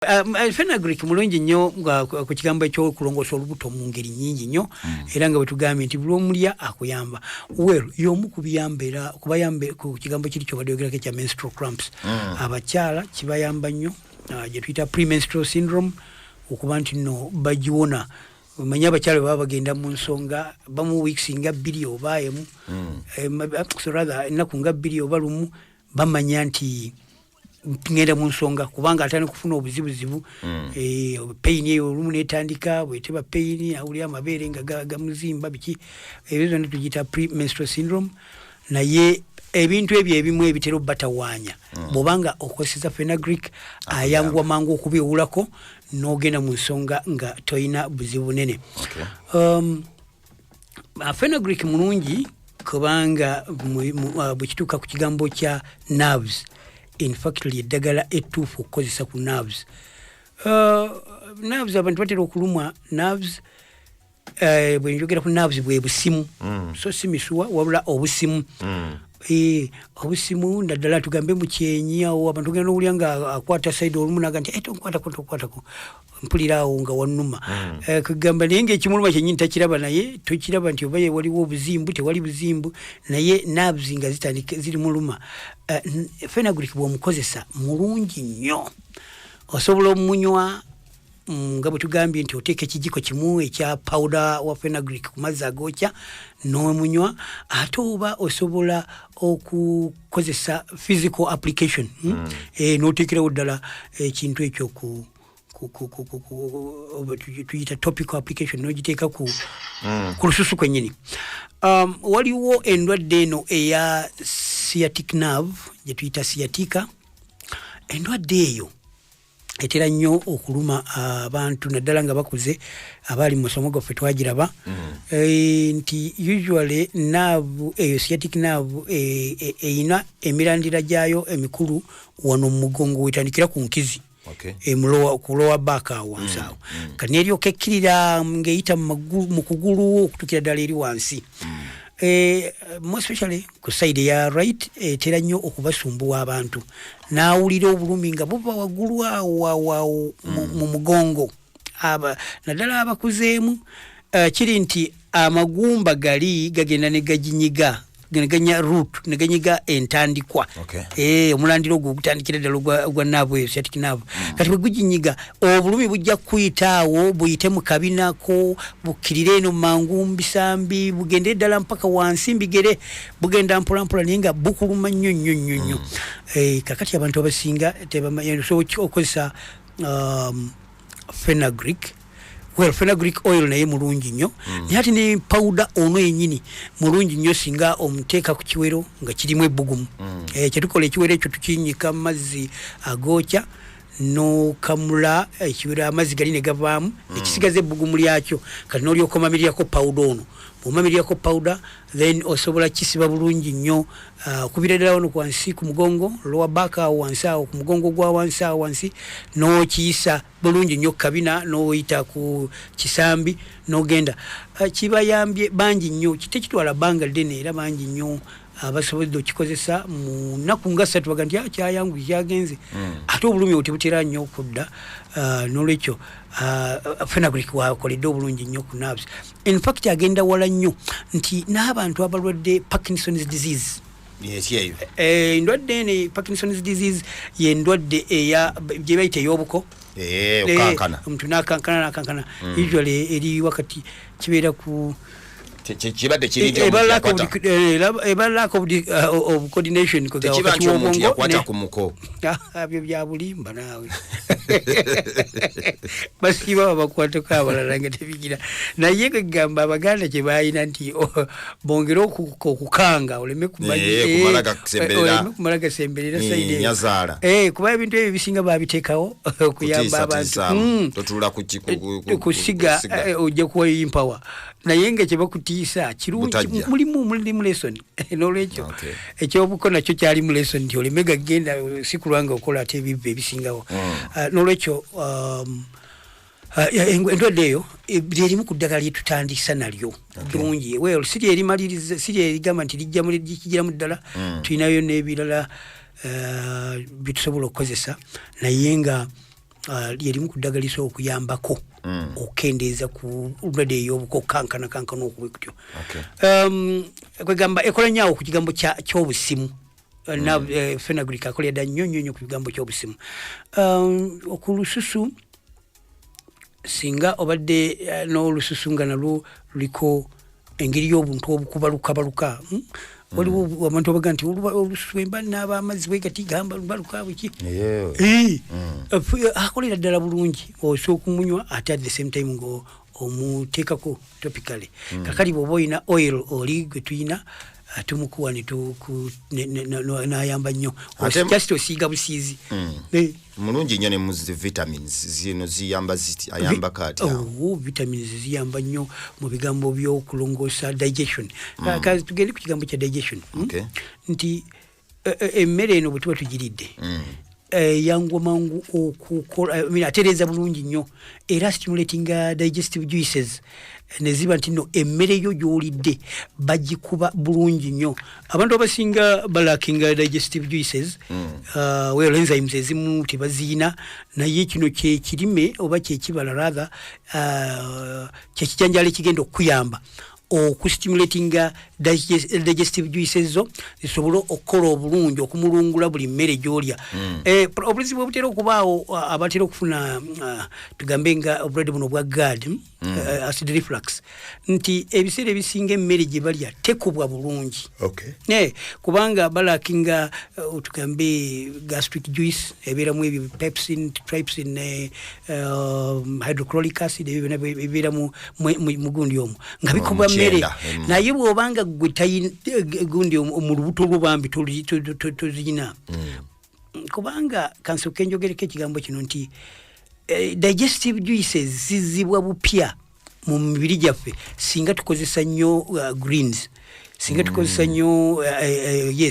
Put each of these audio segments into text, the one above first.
Fenugreek mulungi nnyo ku kigambo ekyokulongoosa olubuto mu ngeri nnyingi nnyo era nga bwe tugambye nti buli omulya akuyamba. Well, y'omu ku biyamba era kubayambe ku kigambo kiri kyobadde yogerako ekya menstrual cramps. Abakyala kibayamba nnyo gye tuyita premenstrual syndrome okuba nti nno bagiwona. Manya abakyala baba bagenda mu nsonga bamu weeks nga 2 oba emu ennaku nga 2 oba lumu bamanya nti ngenda mu nsonga kubanga atani kufuna obuzibuzibu pain eyo olumu netandika bweteba pain awuli amabeere nga gamuzimba biki ebyo zonna tugiyita premenstrual syndrome. Naye ebintu ebyo ebimu ebitera batawaanya bw'obanga okozesa Fenugreek ayangwa mangu okubiwulako n'ogenda mu nsonga nga toyina buzibu bunene. Fenugreek mulungi kubanga bwe kituuka ku kigambo kya nerves. In fact, eddagala ettuufu okukozesa ku nerves. Nerves abantu batera okulumwa nerves bwe njogera ku nerves bwe busimu. So si misuwa wabula obusimu. Obusimu naddala tugambe mu kyenyi awo abantu genda owulya nga akwata side olumu naga nti tonkwatako mpuliraawo nga wannuma. Kugamba naye ng'ekimuluma kyennyini takiraba naye tokiraba nti oba waliwo obuzimbu tewali buzimbu naye nerves nga ziri muluma. Fenugreek bw'omukozesa mulungi nnyo. Osobola omunywa nga bwe tugambye nti oteeka ekijiko kimu ekya powder wa Fenugreek ku mazzi agookya n'omunywa ate oba osobola okukozesa physical application n'oteekerawo ddala ekintu ekyo tuyita topical application n'ogiteeka ku lususu kwennyini. Waliwo endwadde eno eya sciatic nerve gye tuyita sciatica. Endwadde eyo etera nnyo okuluma abantu naddala nga bakuze abaali mu musomo gwaffe twagiraba nti usually nerve eyo sciatic nerve eyina emirandira gyayo emikulu wano mu mugongo wetandikira ku nkizi ku lower back awo wansi awo kati neryoka ekkirira ng'eyita mu kugulu okutukira ddala eri wansi. More especially ku side ya right etera nnyo okubasumbuwa abantu n'awulira obulumi nga buva waggulu awo mu mugongo naddala abakuzeemu kiri nti amagumba gali gagenda ne gaginyiga ganya root ne ganyiga entandikwa. Omulandiro ogwo gutandikira ddala ogwa naavu eyo sciatic nerve kati bwe guginyiga obulumi bujja kuyitaawo buyite mu kabinako bukkirire eno mangu mbisambi bugende ddala mpaka wansi mbigere bugenda mpolampola naye nga bukuluma nnyo. Kakati abantu abasinga tebamanyi okozesa Fenugreek. Well, Fenugreek oil naye mulungi nnyo naye ate ne powder ono yennyini mulungi nnyo singa omuteeka ku kiwero nga kirimu ebbugumu. Kyetukola ekiwero ekyo tukinyika mu mazzi agookya n'okamula ekiwero amazzi gali ne gavaamu nekisigaza ebbugumu lyakyo kati n'olyoka omamirirako powder ono. Bw'omamirirako powder then osobola kisiba bulungi nnyo okubira ddala wano wansi ku mugongo lower back awo wansi awo ku mugongo gwa wansi awo wansi n'okiyisa bulungi nnyo kabina n'oyita ku kisambi n'ogenda. Kibayambye bangi nnyo kitekitwala bbanga ddene era bangi nnyo abasobodde okikozesa mu nnaku nga 3 baga nti kyayangu kyagenze ate obulumi bwe tebutera nnyo okudda. N'olwekyo Fenugreek wakoledde obulungi nnyo ku nerves. In fact agenda wala nnyo nti n'abantu abalwadde Parkinson's disease. Endwadde ene Parkinson's disease y'endwadde gye bayita ey'obuko. Omuntu n'akankana usually eri wakati kibeera ku kibadde kiri eba lack of coordination wakati w'omuntu yakwata ku muko abyo bya bulimba naawe basiba bakwatako abalala nga tebigira naye kugamba Abaganda kye bayina nti bongere okukanga oleme kumala gasemberera sayidi kuba ebintu ebyo bisinga babiteekawo okuyamba abantu totulula kusiga ojja kuwa empower naye nga kyebakutiisa kirungi mulimu lesson n'olwekyo ekyobuko nakyo kyali mu lesson nti oleme gagenda si kulwanga okola ate ebivve ebisingawo. N'olwekyo endwadde eyo lyerimu ku ddagala lyetutandisa nalyo bulungi. Well, si lyerimaliriza si lyerigamba nti lijjiramu ddala tulinayo n'ebirala bye tusobola okukozesa naye nga lyerimu ku ddagala lisobola okuyambako okendeeza ku ndwadde ey'obuko kankana okuwe kutyo. Kwegamba ekola nnyo ku kigambo ky'obusimu. Fenugreek akolera dda nnyo ku kigambo ky'obusimu. Ku lususu singa obadde n'olususu nga nalwo luliko engeri y'obuntu obukubalukabaluka. Waliwo abantu abaga nti olususu emba naaba amazzi bwegati gamba lubaluka bweki. Akolera ddala bulungi osooka okumunywa ate at the same time ngo omuteekako topically. Kakali bw'oba olina oil oli gwe tuyina tumukuwa n'ayamba nnyo just osiiga busiizi. Mulungi nnyo ne mu vitamins zino ziyamba ziti ayamba kati vitamins ziyamba nnyo mu bigambo by'okulongoosa digestion. Kazi tugende ku kigambo kya digestion. Nti emmere eno bwe tuba tugiridde yangu mangu okukola atereeza bulungi nnyo era stimulating digestive juices neziba nti no emmere yo gy'olidde bagikuba bulungi nnyo. Abantu abasinga balakinga digestive juices well enzymes ezimu tebaziina naye kino kyekirime oba kyekibala rather kyekijanjalo ekigenda okuyamba okustimulatinga digestive juices zo zisobole okukola obulungi okumulungula buli mmere gy'olya. Obuzibu obutera okubaawo abatera okufuna tugambe nga obulwadde buno obwa GERD, acid reflux, nti ebiseera ebisinga emmere gye balya tekubwa bulungi kubanga balakinga tugambe gastric juice ebeeramu ebyo pepsin, trypsin, hydrochloric acid ebyo byonna ebibeera mu gundi omwo nga bikubwa mmere naye bw'obanga gwe gundi mu lubuto lw'obambi toziyina kubanga kansooke njogereko ekigambo kino nti digestive juices zizibwa bupya mu mibiri gyaffe singa tukozesa nnyo greens, singa tukozesa nnyo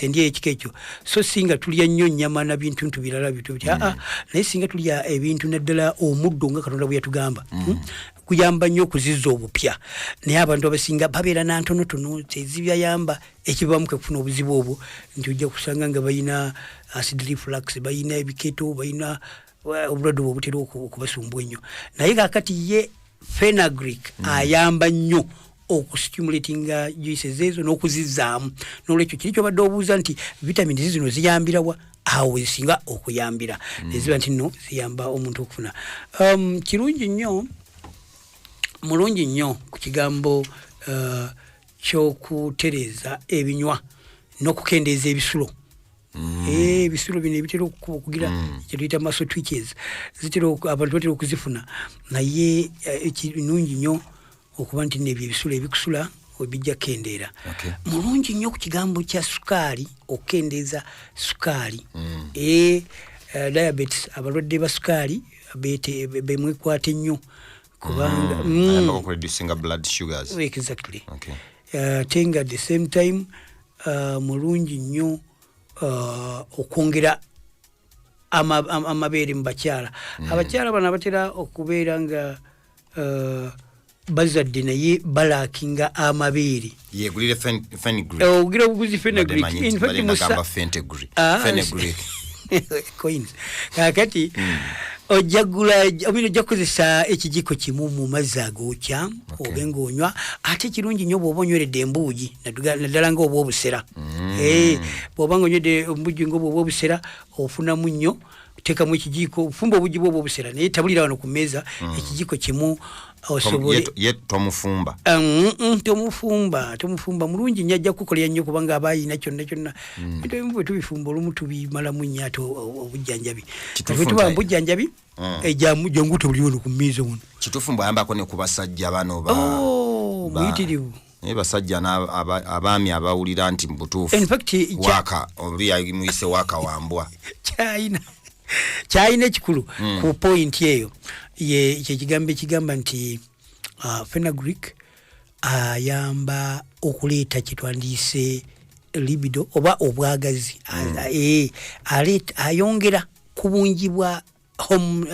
endya ekika ekyo, so singa tulya nnyo nnyama na bintu birala naye singa tulya ebintu naddala omuddo nga Katonda bwe yatugamba kuyamba nnyo okuzizza obupya. Naye abantu abasinga babeera na ntonotono tezibyayamba ekibamu kufuna obuzibu obwo nti ojja kusanga nga balina acid reflux, balina ebiketo, balina obulwadde obwo obutera okubasumbwa ennyo. Naye kakati ye Fenugreek ayamba nnyo okustimulatinga juices ezo n'okuzizzaamu. N'olwekyo kiri kyobadde obuuza nti vitamins zino ziyambirawa awo ezisinga okuyambira neziba nti nno ziyamba omuntu okufuna. Kirungi nnyo mulungi nnyo ku kigambo ky'okutereeza ebinywa n'okukendeeza ebisulo. Ebisulo bino ebitera okugira kyetuyita muscle twitches abantu batera okuzifuna naye kirungi nnyo okuba nti nebyo ebisulo ebikusula obijja kendeera. Mulungi nnyo ku kigambo kya sukaali okukendeeza sukaali. Diabetes abalwadde ba sukaali bemwekwate nnyo kubanga reducing blood sugars. Exactly. Tenga at the same time mulungi nnyo okwongera amabeere mu bakyala. Abakyala bano abatera okubeera nga bazadde naye balakinga amabeere. Yegulire Fenugreek. Ogira obuguzi Fenugreek. In fact Fenugreek. Coins. Kakati ojja kukozesa ekijiko kimu mu mazzi agookya obe ng'onywa ate kirungi nnyo bw'oba onyweredde embuugi naddala ng'oba obusera. Bw'oba ng'onywedde embuugi ng'oba obusera ofunamu nnyo teekamu ekijiko fumba obugi bw'oba obusera naye tabulira wano ku mmeeza ekijiko kimu osobole tomufumba mulungi nnyo ajja kukolera nnyo kubanga aba ayina kyonna ebintu bwe tubifumba olumu tubimalamu nnyo ate obujjanjabi bwe tuba mbujjanjabi jangu tebuli wano ku mmeeza wano. Kitufumba ayambako ne ku basajja bano muyitirivu basajja abaami abawulira nti mu butuufu waka obi muyise waka wambwa kyayina ekikulu ku point eyo kyekigambo ekigamba nti Fenugreek ayamba okuleeta kyetwandiise libido oba obwagazi. Ayongera ku bungi bwa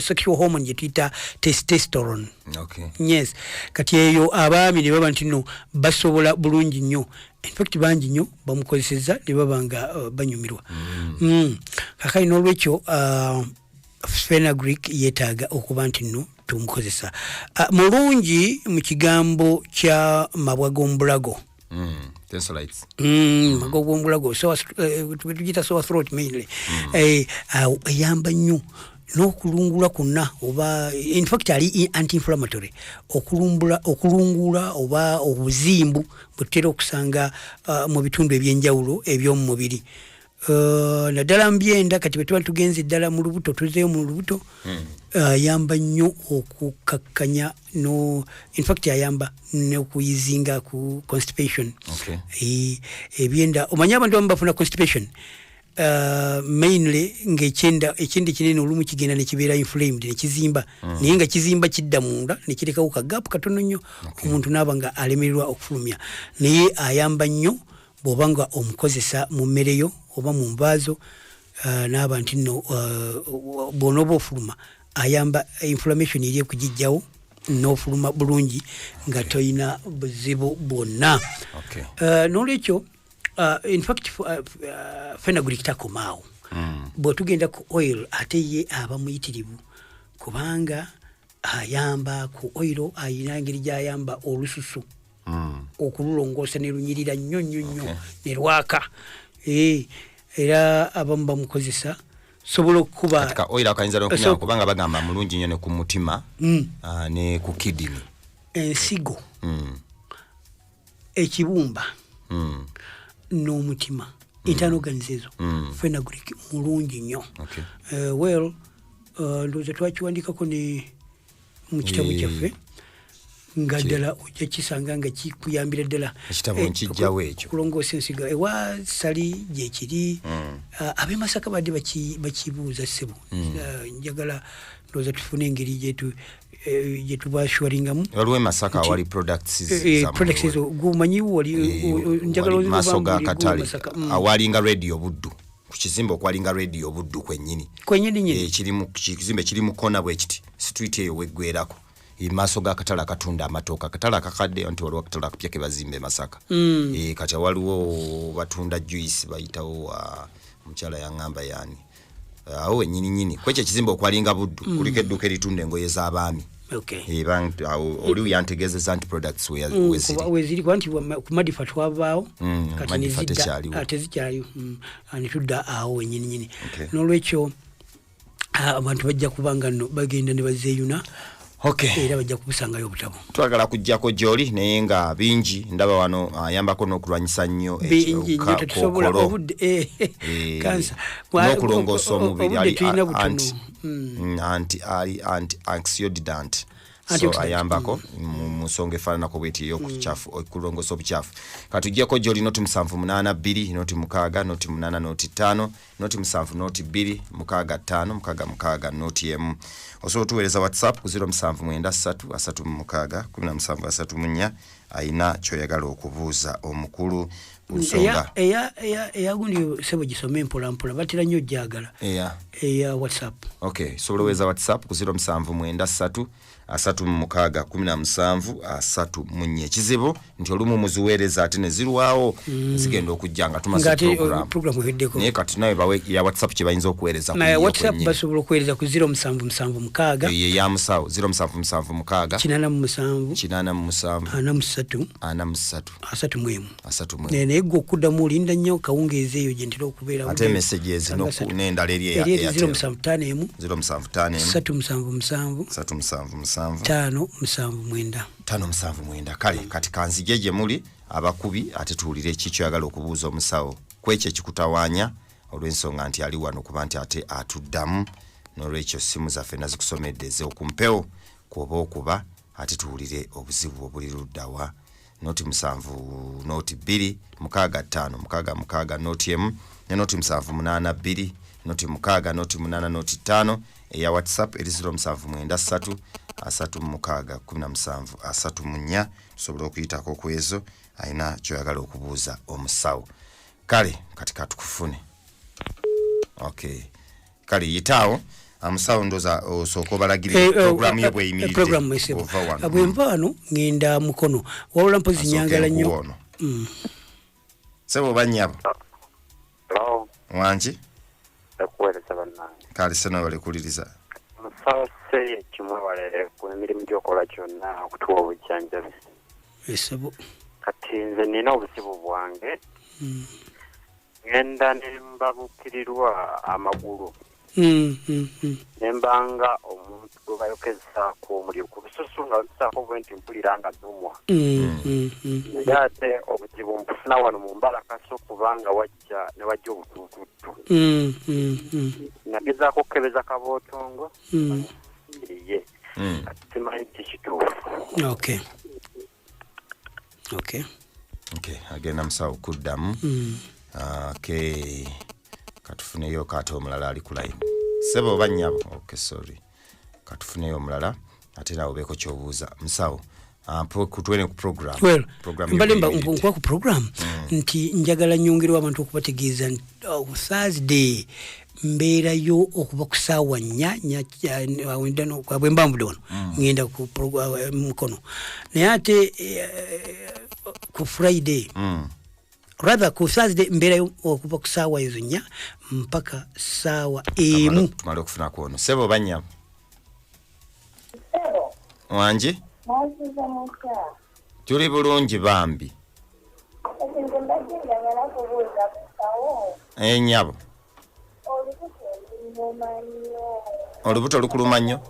sexual hormone gyetuyita testosterone. Yes, kati eyo abaami ne baba nti no basobola bulungi nnyo. In fact bangi nnyo bamukozeseza ne baba nga banyumirwa. Kakali n'olwekyo Fenugreek yetaaga okuba nti nno tumukozesa mulungi mu kigambo kya mabwa g'ombulago tensolites mabwa g'ombulago so tugita sore throat mainly ayamba nnyo n'okulungula kwonna oba in fact ali anti-inflammatory okulungula oba obuzimbu butera okusanga mu bitundu ebyenjawulo eby'omu mubiri naddala mbyenda kati bwe tuba tugenze ddala mu lubuto tuzeeyo mu lubuto ayamba nnyo okukakkanya in fact ayamba n'okuyizinga ku constipation ebyenda omanye abantu abamu bafuna constipation mainly ng'ekyenda kinene olumu kigenda ne kibeera inflamed ne kizimba naye nga kizimba kidda munda ne kirekawo kagaapu katono nnyo omuntu n'aba nga alemererwa okufulumya naye ayamba nnyo bw'oba nga omukozesa mu mmere yo oba mu nvaazo n'aba nti nno bw'onooba ofuluma ayamba inflammation eri okugijjawo n'ofuluma bulungi nga toyina buzibu bwonna n'olwekyo in fact Fenugreek takomaawo bw'otugenda ku oil ate ye aba muyitirivu kubanga ayamba ku oil ayina engeri gy'ayamba olususu okululongoosa ne lunyirira nnyo ne lwaka era abamu bamukozesa sobola okuba katika oil akayinza n'okunywa kubanga bagamba mulungi nnyo ne ku mutima ne ku kidney ensigo ekibumba n'omutima internal organs ezo Fenugreek mulungi nnyo ndowooza twakiwandikako ne mu kitabu kyaffe nga ddala ojja kisanga nga kikuyambira ddala ekitabo nkijjawo ekyo kulongoosa ensigo ewa sali gyekiri ab'e Masaka badde bakibuuza ssebo njagala ndowooza tufune engeri gye tubashwaringamu waliwo e Masaka wali products ezo gumanyiwo wali njagala maaso ga katale awalinga radio buddu ku kizimbe okwalinga radio buddu kwennyini kizimbe kiri mu kona bwe kiti street eyo weggwerako maaso ga katale akatunda amatooka katale akakadde nti waliwo akatale akapya ke bazimbe Masaka kati waliwo batunda juice bayitawo omukyala yaŋŋamba yani awo wennyini kwekyo ekizimbe okwalinga buddu kuliko edduuka eritunda engoye z'abaami oli yantegezeza nti products weziri kuba nti ku Madifa twavaawo kati tezikyaliyo netudda awo wennyininyini n'olwekyo abantu bajja kubanga nno bagenda ne bazeeyuna era bajja kubusangayo obutabo twagala kujjako gy'oli naye nga bingi ndaba wano ayambako n'okulwanyisa nnyo kansa n'okulongoosa omubiri ali antioxidant so ayambako mu nsonga efaananako bweti ey'okucafu okulongoosa obucafu katujjeko gy'oli noti 782 noti 6 noti 8 noti 5 noti 7 noti 2 6 5 6 noti emu osobola otuweereza WhatsApp ku 0793361734 ayina kyoyagala okubuuza omukulu ku nsonga eyagundi sebo gisome mpolampola batera nnyo gyagala eya WhatsApp sobola oweereza WhatsApp ku 0793361734 ekizibu nti olumu muziweereza ate ne zirwawo zigenda okujja nga tumaze program eddeko naye kati nawe bawe ya WhatsApp kye bayinza okuweereza ku WhatsApp basobola okuweereza ku 0776 ya musawo 0776 87 naye gwe okuddamu olinda nnyo kawungeezi eyo gye ntera okubeera ate messages n'endala eri eya 0757 kale kati kanzije gye muli abakubi ate tuwulire ekikyo yagala okubuuza omusawo kwekyo ekikutawaanya olw'ensonga nti ali wano kuba nti ate atuddamu n'olwekyo simu zaffe nazikusomedde ez'okumpewo kuba okuba ate tuwulire obuzibu obuli luddawa noti 7 noti 2 6 5 6 noti emu ne noti 782 noti 6 noti 8 noti 5 eya WhatsApp eri 0773361734 tusobola okuyitako ku ezo ayina kyoyagala okubuuza omusawo kale kati katukufune kale yitaawo amusawo ndoza osooka obalagirira programu ye bweyimiridde bwenva wano ngenda mukono wabula mpozi nyangala nnyo sebo banyabo wangi kale sana wale kuliriza musawo se kimwe wale ku emirimu gyokola kyonna okutuwa obujjanjabi esebo kati nze nina obuzibu bwange ngenda nembabukirirwa amagulu nembanga omuntu gwe bayokezaako omuliro ku lususu nga lusaako bwe nti mpulira nga nnumwa naye ate obuzibu mpufuna wano mu mbalakasa okubanga ne wajja obutuututtu nagezaako okukebeza kabootongo ye kati simanyi kikituufu. Okay, agenda musawo kuddamu. Okay, katufuneyo kati omulala ali ku line. Sebo banyabo. Okay, sorry. Katufuneyo omulala ate nawe beko kyobuuza. Musawo kutwene ku program. Mbalemba nkwa ku program nti njagala nyongerwa abantu okubategeeza Thursday mbeerayo okuva ku ssaawa 4 awendano kwabwe mbambude wano ngenda ku mukono naye ate ku Friday rather ku Thursday mbeerayo okuva ku ssaawa ezo 4 mpaka ssaawa 1 tumale okufuna kwono. Sebo banya wanje tuli bulungi bambi nyabo olubuto lukuluma nnyo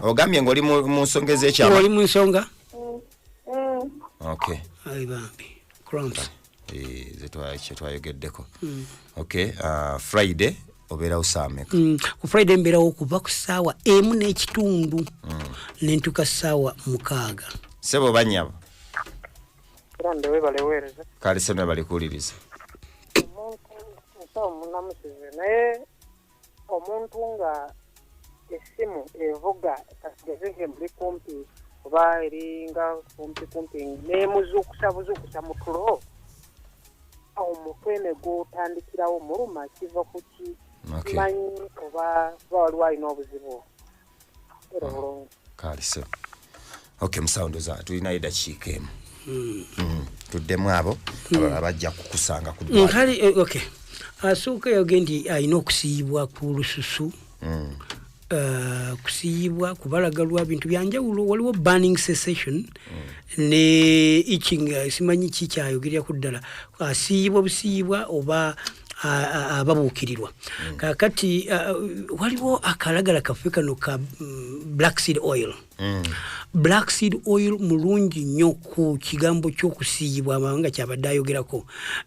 ogambye ng'oli mu nsonga ez'ekyama. Oli mu nsonga? Okay. Ayi bambi cramps zetwayogeddeko. Okay, Friday obeerawo saameka? Ku Friday mbeerawo okuva ku ssaawa 1:30 nentuka ssaawa 6. Sebo banyabo Grande webale weereza kale seno bali kuwuliriza omuntu namusize naye omuntu nga essimu evuga kasigazenge muli kumpi oba eringa kumpi nemuzuukusa mu tulo omutwe ne gutandikirawo muluma kiva ku ki manyi oba waliwo alina obuzibu era bulungi kale sebo. Okay, musawo za tulina eddakiika emu. Tuddemu abo abajja kukusanga ku ddwaliro. Okay, asooka yagendi alina okusiibwa ku lususu kusiibwa kubalagalwa bintu byanjawulo waliwo burning cessation ne itching simanyi kikyayogerera ku ddala asiibwa busiibwa oba ababuukirirwa kakati waliwo akalagala kaffe kano ka black seed oil. Black seed oil mulungi nnyo ku kigambo ky'okusiibwa amawanga kyabadde ayogerako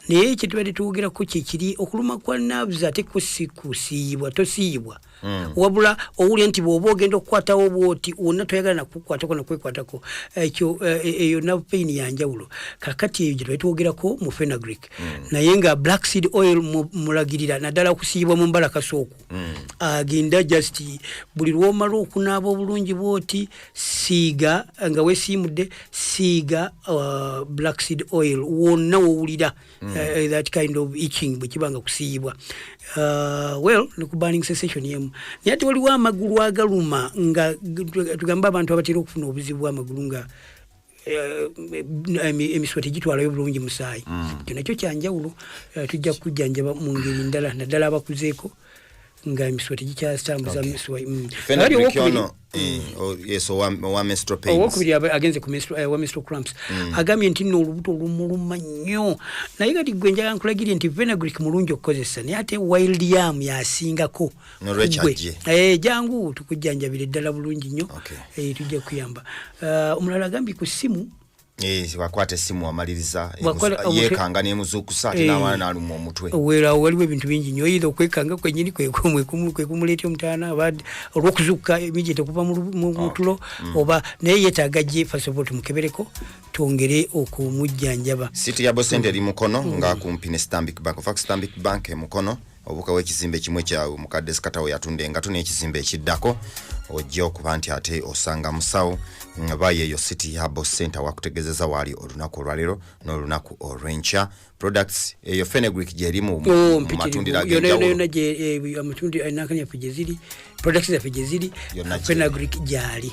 naye kyetubadde tuwogerako kyekiri okuluma kwa nerves ate si kusiibwa tosiibwa wabula owulya nti bw'oba ogenda okukwatawo bwoti wonna toyagala nakukwatako nakwekwatako eyo nerve pain yanjawulo kakati eyo gyetubadde tuwogerako mu Fenugreek naye nga black seed oil mulagirira naddala okusiibwa mu mbalakasa okwo agenda just buli lw'omala okunaaba obulungi bwoti siiga nga weesiimudde siiga black seed oil wonna wowulira that kind of itching bwe kibanga kusiibwa well ne ku burning cessation yemu naye ate waliwo amagulu agaluma nga tugamba abantu abatera okufuna obuzibu bw'amagulu nga emiswa tegitwalayo bulungi musaayi kyo nakyo kyanjawulo tujja kujjanjaba mu ngeri ndala naddala abakuzeeko nga emiswa tegikyasambuza miswa owokubiri agenze ku menstrual cramps agambye nti nno olubuto lumuluma nnyo naye kati gwe njagala nkulagirye nti Fenugreek mulungi okukozesa naye ate wild yam yasingako jangu tukujjanjabira eddala bulungi nnyo tujja kuyamba omulala agambye ku ssimu wakwata essimu amaliriza yeekanga nemuzuukusa ate n'abaana n'aluma omutwe weerawo waliwo ebintu bingi nnyo oyinza okwekanga kwennyini kwe kumuleetya omutaana olw'okuzuukuka emijete okuva mu tulo oba naye yeetaaga gye first of all tumukebereko twongere okumujjanjaba. City ya Bosente eri mukono nga kumpi ne Stanbic Bank of Stanbic Bank mukono obuka w'ekizimbe kimwe kyawe mukadde sikatawo yatunde engatu n'ekizimbe ekiddako ojja okuba nti ate osanga musawo baye eyo City Herbal Center wakutegezeza wali olunaku olwalero n'olunaku olw'enkya products eyo Fenugreek gyerimu matundira yonna amatundi nakanya pejeziri products za pejeziri Fenugreek gyali